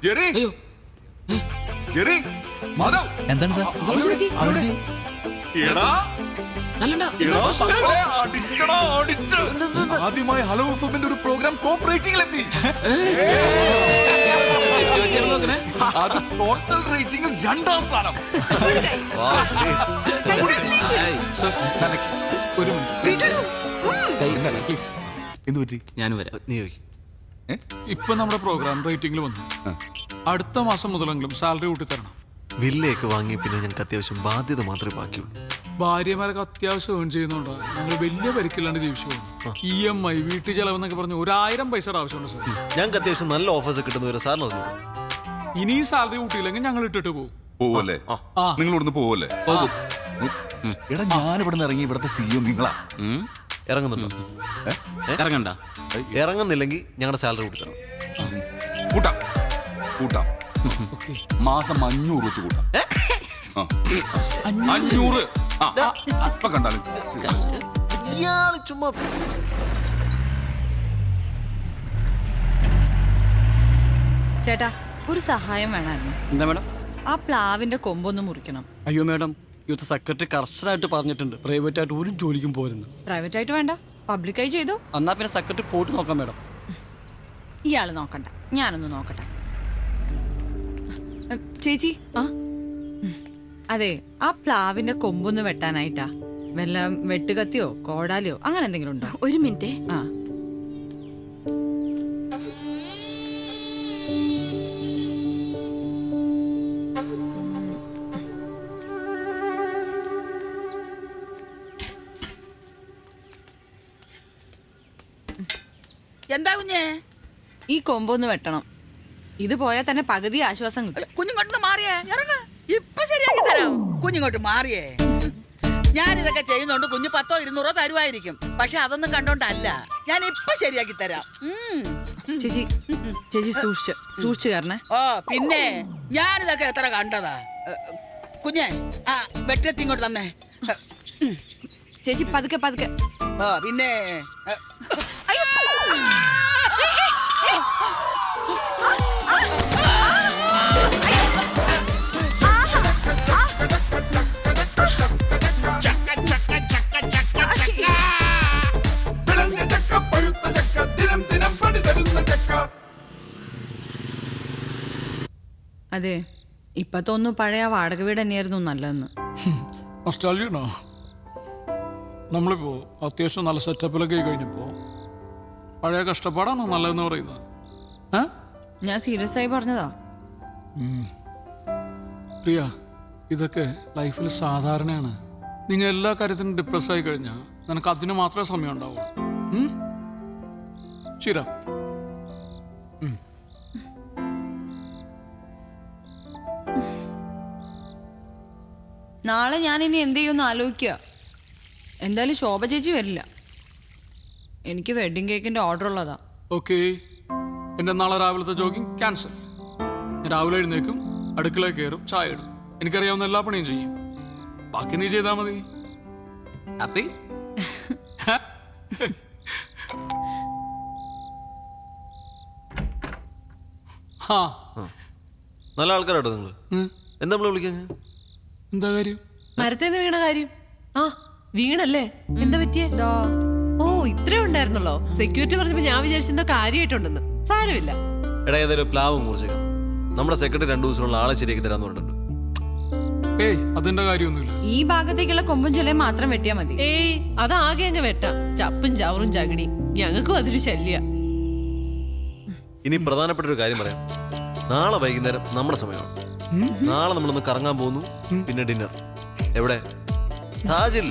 Jerry അയ്യോ Jerry Madhav എന്താണ് sir? എടാ അല്ലണ്ട അടിച്ചടാ അടിച്ച് ആദ്യമായി ഹലോ എഫ്എമ്മിന്റെ ഒരു പ്രോഗ്രാം ടോപ്പ് റേറ്റിംഗിലെത്തി. അത് ടോട്ടൽ റേറ്റിംഗിൽ 2ാം സ്ഥാനം. ഒരു മിനിറ്റ് പ്ലീസ്. എന്ത് പറ്റി? ഞാൻ വരാം. നീ ഇപ്പൊ നമ്മുടെ പ്രോഗ്രാം റേറ്റിംഗിൽ വന്നു. അടുത്ത മാസം മുതലെങ്കിലും സാലറി കൂട്ടി തരണം. വില്ലയൊക്കെ വാങ്ങി പിന്നെ ഞങ്ങൾക്ക് അത്യാവശ്യം ബാധ്യത മാത്രമേ ബാക്കിയുള്ളൂ. ഭാര്യമാരൊക്കെ അത്യാവശ്യം ഏൺ ചെയ്യുന്നുണ്ടോ? ഞങ്ങൾ വലിയ പരിക്കില്ലാണ്ട് ജീവിച്ചു പോകുന്നു. EMI വീട്ടു ചെലവെന്നൊക്കെ പറഞ്ഞ് 1000 പൈസയുടെ ആവശ്യമുണ്ട് സാർ. ഞങ്ങൾക്ക് അത്യാവശ്യം നല്ല ഓഫേഴ്സ് കിട്ടുന്നവരെ സാറിന് അറിഞ്ഞു. ഇനി സാലറി കൂട്ടിയില്ലെങ്കിൽ ഞങ്ങൾ ഇട്ടിട്ട് പോകും. പോവല്ലേ? നിങ്ങൾ ഇവിടുന്ന് പോവല്ലേ? എടാ ഞാൻ ഇവിടെ നിന്ന് ഇറങ്ങി ഇവിടുത്തെ CEO നിങ്ങളാ. ഇറങ്ങുന്നുണ്ടോ? ഇറങ്ങണ്ട. ഇറങ്ങുന്നില്ലെങ്കിൽ ഞങ്ങളുടെ സാലറി കൂട്ടി തരണം. കൂട്ടാം കൂട്ടാം. മാസം 500 വെച്ച് കൂട്ടാം. 500. ഇപ്പൊ കണ്ടാലും ഇയാള് ചുമ്മാ ചേട്ടാ ഒരു സഹായം വേണമായിരുന്നു. എന്താ മാഡം? ആ പ്ലാവിന്റെ കൊമ്പൊന്ന് മുറിക്കണം. അയ്യോ മാഡം, ഇവിടുത്തെ സെക്രട്ടറി കർശനമായിട്ട് പറഞ്ഞിട്ടുണ്ട് പ്രൈവറ്റ് ആയിട്ട് ഒരു ജോലിക്കും പോരുന്നു. പ്രൈവറ്റ് ആയിട്ട് വേണ്ട, പബ്ലിക്കായി ചെയ്തു. എന്നാ പിന്നെ സെക്രട്ടറി പോയിട്ട് നോക്കാം മാഡം. ഇയാള് നോക്കണ്ട, ഞാനൊന്ന് നോക്കട്ടെ. ചേച്ചി അതെ, ആ പ്ലാവിന്റെ കൊമ്പൊന്ന് വെട്ടാനായിട്ടാ. വല്ല വെട്ടുകത്തിയോ കോടാലിയോ അങ്ങനെ എന്തെങ്കിലും ഉണ്ടോ? ഒരു മിനിറ്റ്. ആ എന്താ കുഞ്ഞേ? ഈ കൊമ്പൊന്ന് വെട്ടണം. ഇത് പോയാൽ തന്നെ പകുതി ആശ്വാസം കിട്ടും. കുഞ്ഞിങ്ങോട്ട് മാറിയേ, ഇറങ്ങ. ഇപ്പൊ ശരിയാക്കി തരാം. കുഞ്ഞിങ്ങോട്ട് മാറിയേ. ഞാനിതൊക്കെ ചെയ്യുന്നോണ്ട് കുഞ്ഞ് 100 200 തരുവായിരിക്കും. പക്ഷെ അതൊന്നും കണ്ടോണ്ടല്ല, ഞാൻ ഇപ്പൊ ശരിയാക്കി തരാം. ചേച്ചി ചേച്ചി സൂക്ഷിച്ചു കയറണേ. ഓ പിന്നെ ഞാനിതൊക്കെ എത്ര കണ്ടതാ. കുഞ്ഞെ ആ വെട്ടത്തി ഇങ്ങോട്ട് തന്നെ. ചേച്ചി പതുക്കെ പതുക്കെ. ഓ പിന്നെ അതെ, ഇപ്പൊ തോന്നുന്നു പഴയ വാടക വീട് തന്നെയായിരുന്നു നല്ലതെന്ന്. നൊസ്റ്റാൾജിയാണോ? നമ്മളിപ്പോ അത്യാവശ്യം നല്ല സെറ്റപ്പിലൊക്കെ കഴിഞ്ഞപ്പോ പഴയ കഷ്ടപ്പാടാണോ നല്ലതെന്ന് പറയുന്നത്? ഞാൻ സീരിയസ് ആയി പറഞ്ഞതാ. പ്രിയ, ഇതൊക്കെ ലൈഫിൽ സാധാരണയാണ്. നിങ്ങൾ എല്ലാ കാര്യത്തിനും ഡിപ്രസ് ആയി കഴിഞ്ഞാൽ നിനക്ക് അതിന് മാത്രമേ സമയം ഉണ്ടാവുള്ളൂ. ശരി. നാളെ ഞാൻ ഇനി എന്ത് ചെയ്യുമെന്ന് ആലോചിക്കുക. എന്തായാലും ശോഭ ചേച്ചി വരില്ല. എനിക്ക് വെഡിങ് കേക്കിന്റെ ഓർഡർ ഉള്ളതാ. ഓക്കെ, എൻ്റെ നാളെ രാവിലത്തെ ജോഗിങ് ക്യാൻസൽ. ഞാൻ രാവിലെ എഴുന്നേക്കും, അടുക്കളയിൽ കയറും, ചായ ഇടും. എനിക്കറിയാവുന്ന എല്ലാ പണിയും ചെയ്യും. ബാക്കി നീ ചെയ്താൽ മതി. ഹാപ്പി? നല്ല ആൾക്കാരാട്ടോ നിങ്ങള്. എന്താ നമ്മള് വിളിക്കാൻ? എന്താ കാര്യം? മരത്തേന്ന് വീണ കാര്യം. ആ വീണല്ലേ? എന്താ പറ്റിയേ? ഓ ഇത്രേ ഉണ്ടായിരുന്നല്ലോ. സെക്യൂരിറ്റി പറഞ്ഞപ്പോ ഞാൻ വിചാരിച്ചെന്തോ കാര്യമായിട്ടുണ്ടെന്ന്. സാരമില്ല. എടാ ഏതായാലും പ്ലാവ് മുറിച്ചേക്കാം. നമ്മുടെ സെക്രട്ടറി 2 ദിവസത്തിനുള്ള ആളെ ശരിയാക്കി തരാന്ന് പറഞ്ഞിട്ടുണ്ട്. ഏയ് അതിന്റെ കാര്യമൊന്നുമില്ല. ഈ ഭാഗത്തേക്കുള്ള കൊമ്പും ചിലയും മാത്രം വെട്ടിയാ മതി. ഏയ് അതാകെ അങ്ങ് വെട്ടാം. ചപ്പും ചവറും ചകിടി ഞങ്ങൾക്കും അതൊരു ശല്യ. ഇനി പ്രധാനപ്പെട്ട ഒരു കാര്യം പറയാം. നാളെ വൈകുന്നേരം നമ്മുടെ സമയമാണ്. നാളെ നമ്മളൊന്ന് കറങ്ങാൻ പോകുന്നു, പിന്നെ ഡിന്നർ. എവിടെ? താജിൽ.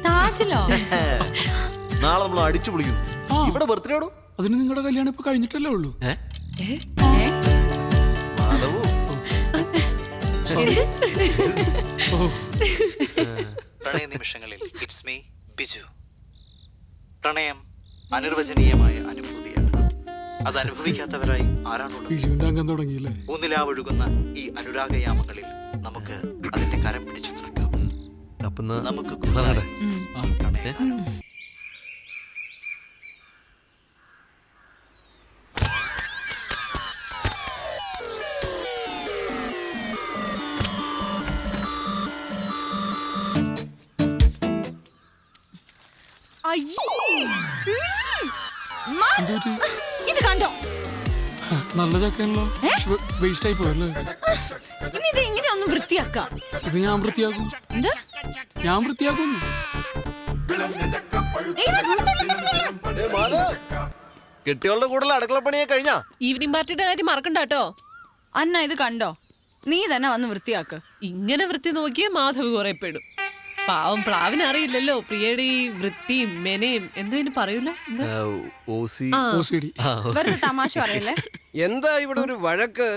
താജിലോ? നാളെ നമ്മൾ അടിച്ചു പൊളിക്കുന്നു. ഇവിടെ ബർത്ത്ഡേ ആണോ? അതിന് നിങ്ങളുടെ കല്യാണം ഇപ്പൊ കഴിഞ്ഞിട്ടല്ലേ ഉള്ളൂ. പ്രണയ നിമിഷങ്ങളിൽ ഇറ്റ്സ് മീ ബിജു. പ്രണയം അനിർവചനീയമായ അനുഭൂതിയാണ്. അത് അനുഭവിക്കാത്തവരായി ആരാണുള്ളത്? ഊന്നിലാവൊഴുകുന്ന ഈ അനുരാഗയാമങ്ങളിൽ നമുക്ക് അതിന്റെ കരം പിടിച്ചു നടക്കാം. നമുക്ക് ഇത് കണ്ടോ? നല്ല ചക്കയാണല്ലോ. വേസ്റ്റ് ആയി പോയല്ലേ? ഇനി ഇത് എങ്ങനെ ഒന്ന് വൃത്തിയാക്കാം? ഇത് ഞാൻ വൃത്തിയാക്കും. എന്ത്? ഞാൻ വൃത്തിയാക്കും. കെട്ടികളുടെ കൂടുതൽ അടുക്കളപ്പണിയെ കഴിഞ്ഞാ ഈവനിങ് പാർട്ടിയുടെ കാര്യം മറക്കണ്ട കേട്ടോ. അന്ന ഇത് കണ്ടോ? നീ തന്നെ വന്ന് വൃത്തിയാക്ക്. ഇങ്ങനെ വൃത്തി നോക്കിയേ മാധവ് കുറെ പെടും. പാവം പ്ലാവിന് അറിയില്ലല്ലോ പ്രിയയുടെ ഈ വൃത്തിയും മെനയും എന്തോ ഇനി പറയൂല. Aussie OCD. വെറുതെ തമാശ പറയല്ലേ. എന്താ ഇവിടെ ഒരു വഴക്ക്?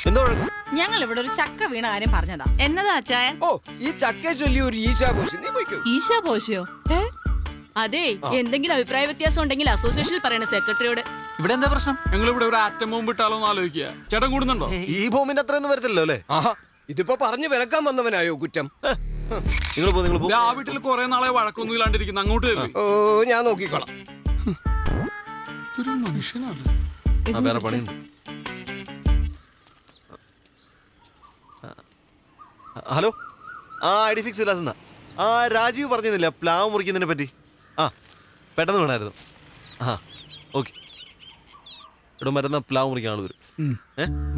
എന്താ വഴക്ക്? ഞങ്ങൾ ഇവിടെ ഒരു ചക്ക വീണ കാര്യം പറഞ്ഞതാ. എന്നതാ അച്ചായ? ഓ, ഈ ചക്കയെ ചൊല്ലി ഒരു ഈശാഘോഷം. നീ പോയിക്കോ. ഈശാ പോശയോ? അതെ, എന്തെങ്കിലും അഭിപ്രായ വ്യത്യാസം ഉണ്ടെങ്കിൽ അസോസിയേഷനിൽ പറയണ സെക്രട്ടറിയോട്. ഇവിടെ എന്താ പ്രശ്നം? ഞങ്ങൾ ഇവിടെ ഒരു ആറ്റം ബോംബ് ഇട്ടാലോ എന്ന് ആലോചിക്കുക. ചേട്ടൻ കൂടുന്നുണ്ടോ? ഈ ബോംബിന്റെ അത്രയൊന്നും വരത്തില്ലല്ലോ അല്ലേ? ആഹാ, ഇതിപ്പോ പറഞ്ഞു വിലക്കാൻ വന്നവനായോ കുറ്റം? നിങ്ങൾ പോ. ആ വീട്ടിൽ കുറെ നാളെ വഴക്കൊന്നും ഇല്ലാണ്ടിരിക്കുന്നു. അങ്ങോട്ട് വരില്ലേ? ഓ, ഞാൻ നോക്കിക്കോളാം. ഇതൊരു മനുഷ്യനാണ്. വേറെ പണിയുണ്ട്. ഹലോ, ആ ഐഡി ഫിക്സ് വിലാസ് എന്നാ. ആ രാജീവ് പറഞ്ഞിരുന്നില്ല പ്ലാവ് മുറിക്കുന്നതിനെ പറ്റി. ആ, പെട്ടെന്ന് വേണമായിരുന്നു. ആ, ഓക്കെ. ഇവിടെ മരുന്ന പ്ലാവ് മുറിക്കാൻ ആൾ വരും.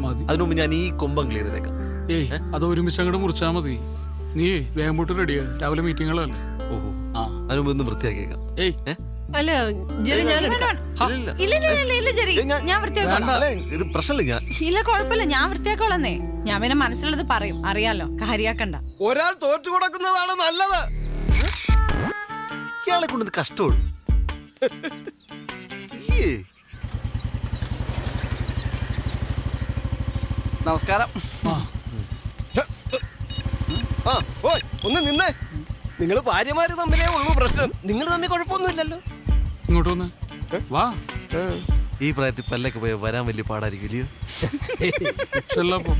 മതി. അതിനു മുമ്പ് ഞാൻ ഈ കൊമ്പം ക്ലിയർ ചെയ്തേക്കാം. ഏയ്, അത് ഒരുമിച്ച് അങ്ങോട്ട് മുറിച്ചാ മതി. നീ വേഗം പോട്ട് റെഡിയാ. രാവിലെ മീറ്റിങ്ങുകളല്ലേ? ഓഹോ, ആ. അതിനു മുമ്പ് ഒന്ന് വൃത്തിയാക്കിയേക്കാം. ഏയ്, അല്ല ജെറി ഞാൻ എടുക്കാം. ഇല്ല ജെറി, ഞാൻ വൃത്തിയാക്കോളാം. അല്ല, ഇത് പ്രശ്നമില്ല. ഞാൻ ഇല്ല കുഴപ്പമില്ല, ഞാൻ വൃത്തിയാക്കോളന്നേ. ഞാൻ പിന്നെ മനസ്സിലുള്ളത് പറയും, അറിയാലോ, കാര്യാക്കണ്ട. ഒരാൾ തോറ്റു കൊടുക്കുന്നതാണ് നല്ലത്. ഇയാളെ കൊണ്ടത് കഷ്ടമുള്ളൂ. നമസ്കാരം. ആ, ഓയ്, ഒന്ന് നിന്നേ. നിങ്ങൾ ഭാര്യമാര് തമ്മിലേ ഉള്ളൂ പ്രശ്നം. നിങ്ങൾ തമ്മിൽ കുഴപ്പമൊന്നുമില്ലല്ലോ. ഇങ്ങോട്ട് വന്ന് വാ. ഈ പ്രായത്തിൽ പല്ലൊക്കെ പോയി വരാൻ വലിയ പാടായിരിക്കും ഇല്ലയോ? ചെല്ലപ്പോ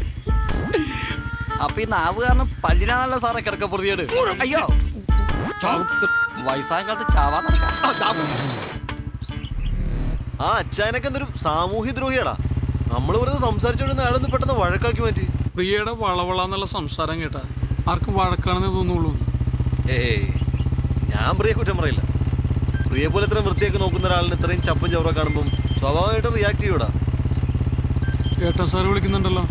അപ്പൊ ഈ നാവ് കാരണം പല്ലിനാണല്ലോ സാറേ കിടക്ക പ്രതിയോട്. അയ്യോ, വയസ്സായ കാലത്ത് ചാവാ നടക്കാം. ആ അച്ചായനൊക്കെ എന്തൊരു സാമൂഹ്യ ദ്രോഹിയാടാ. നമ്മൾ വെറുതെ സംസാരിച്ചോണ്ടിരുന്ന അയാളൊന്ന് പെട്ടെന്ന് വഴക്കാക്കി മാറ്റി. പ്രിയയുടെ വളവളന്നുള്ള സംസാരം കേട്ടാ ആർക്കും വഴക്കാണെന്ന് തോന്നുള്ളൂ. ഏയ്, ഞാൻ പ്രിയെ കുറ്റം പറയില്ല. പ്രിയെ പോലെ ഇത്രയും വൃത്തിയൊക്കെ നോക്കുന്ന ഒരാളിന് ഇത്രയും ചപ്പും ചവറ കാണുമ്പോൾ സ്വാഭാവികമായിട്ട് റിയാക്ട് ചെയ്യൂടാ. ഏട്ടാ സാറ് വിളിക്കുന്നുണ്ടല്ലോ.